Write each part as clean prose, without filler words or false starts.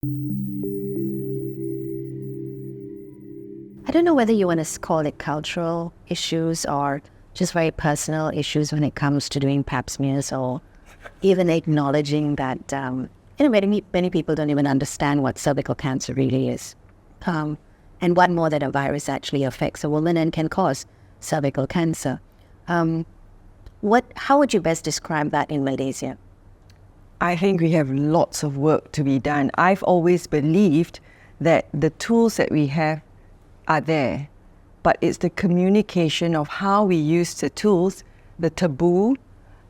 I don't know whether you want to call it cultural issues or just very personal issues when it comes to doing pap smears, or even acknowledging that many people don't even understand what cervical cancer really is, and what more that a virus actually affects a woman and can cause cervical cancer. How would you best describe that in Malaysia? I think we have lots of work to be done. I've always believed that the tools that we have are there, but it's the communication of how we use the tools, the taboo,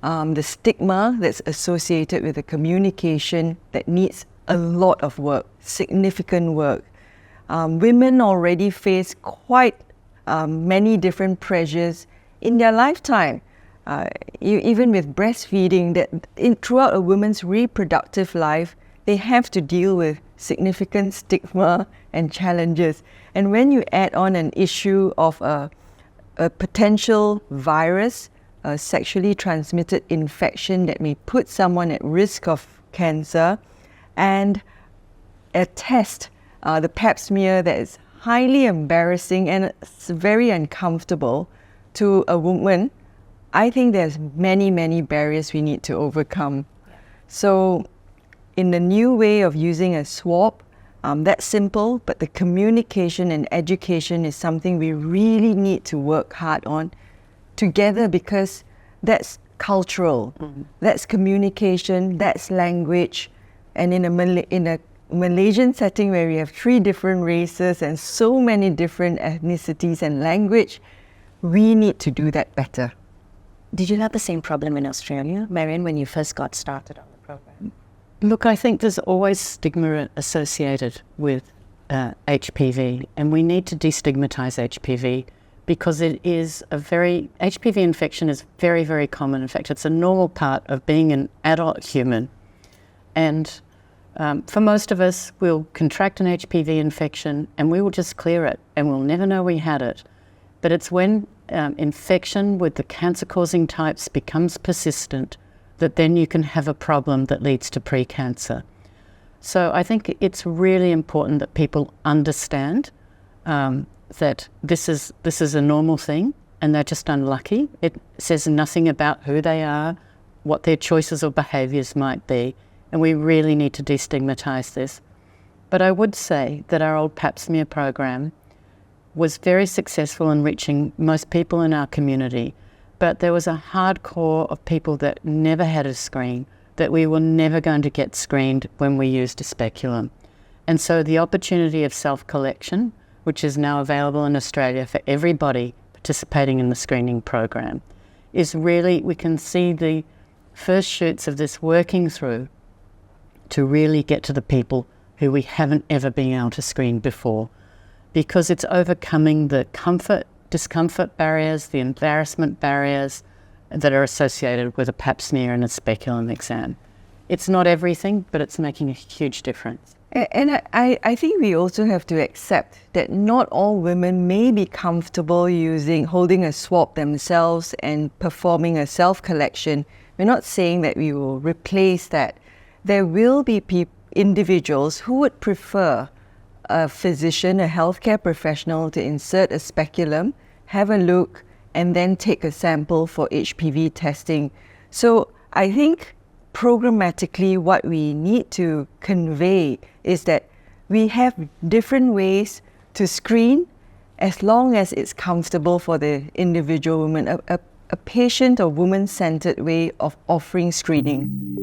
the stigma that's associated with the communication that needs a lot of work, significant work. Women already face quite many different pressures in their lifetime. Even with breastfeeding, throughout a woman's reproductive life, they have to deal with significant stigma and challenges. And when you add on an issue of a potential virus, a sexually transmitted infection that may put someone at risk of cancer, and a test, the pap smear, that is highly embarrassing and it's very uncomfortable to a woman, I think there's many, many barriers we need to overcome. So in the new way of using a swab, that's simple, but the communication and education is something we really need to work hard on together, because that's cultural, that's communication, that's language. And in a Malaysian setting where we have 3 different races and so many different ethnicities and language, we need to do that better. Did you have the same problem in Australia, Marion, when you first got started on the program? Look, I think there's always stigma associated with HPV, and we need to destigmatize HPV because HPV infection is very, very common. In fact, it's a normal part of being an adult human. And for most of us, we'll contract an HPV infection and we will just clear it and we'll never know we had it. But it's when infection with the cancer-causing types becomes persistent that then you can have a problem that leads to pre-cancer. So I think it's really important that people understand that this is a normal thing and they're just unlucky. It says nothing about who they are, what their choices or behaviours might be, and we really need to destigmatise this. But I would say that our old pap smear program was very successful in reaching most people in our community, but there was a hardcore of people that never had a screen, that we were never going to get screened when we used a speculum. And so the opportunity of self-collection, which is now available in Australia for everybody participating in the screening program, is really, we can see the first shoots of this working through to really get to the people who we haven't ever been able to screen before, because it's overcoming the discomfort barriers, the embarrassment barriers that are associated with a pap smear and a speculum exam. It's not everything, but it's making a huge difference. And I think we also have to accept that not all women may be comfortable holding a swab themselves and performing a self-collection. We're not saying that we will replace that. There will be individuals who would prefer a physician, a healthcare professional, to insert a speculum, have a look, and then take a sample for HPV testing. So I think programmatically what we need to convey is that we have different ways to screen as long as it's comfortable for the individual woman, a patient or woman-centered way of offering screening.